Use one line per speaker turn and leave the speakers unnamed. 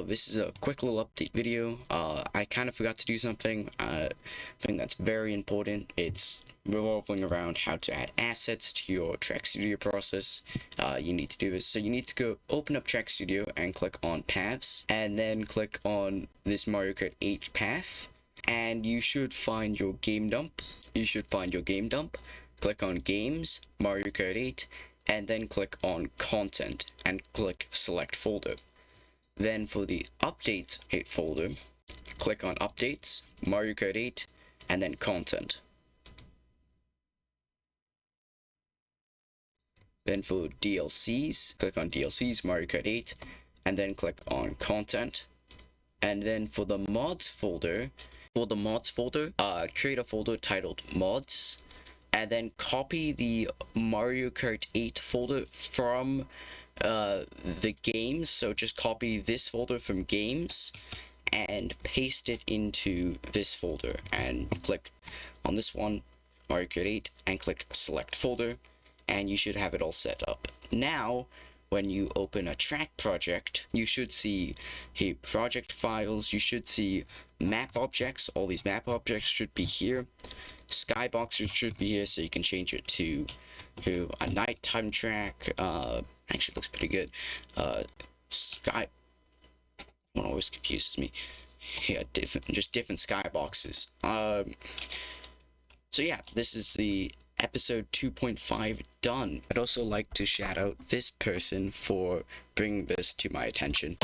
This is a quick little update video. I kind of forgot to do something that's very important. It's revolving around how to add assets to your Track Studio process. You need to do this. So you need to go open up Track Studio and click on Paths, and then click on this Mario Kart 8 path, and you should find your game dump. Click on Games, Mario Kart 8, and then click on Content and click Select Folder. Then for the Updates 8 folder, click on Updates, Mario Kart 8, and then Content. Then for DLCs, click on DLCs, Mario Kart 8, and then click on Content. And then for the Mods folder, create a folder titled Mods, and then copy the Mario Kart 8 folder from the games. So just copy this folder from games and paste it into this folder, and click on this one, Mario Kart 8, and click Select Folder, and you should have it all set up. Now when you open a track project, you should see project files, you should see map objects. All these map objects should be here. Skyboxes should be here, so you can change it to a nighttime track. Actually looks pretty good. Sky one always confuses me. Yeah, different skyboxes. So yeah, this is the episode 2.5 done. I'd also like to shout out this person for bringing this to my attention.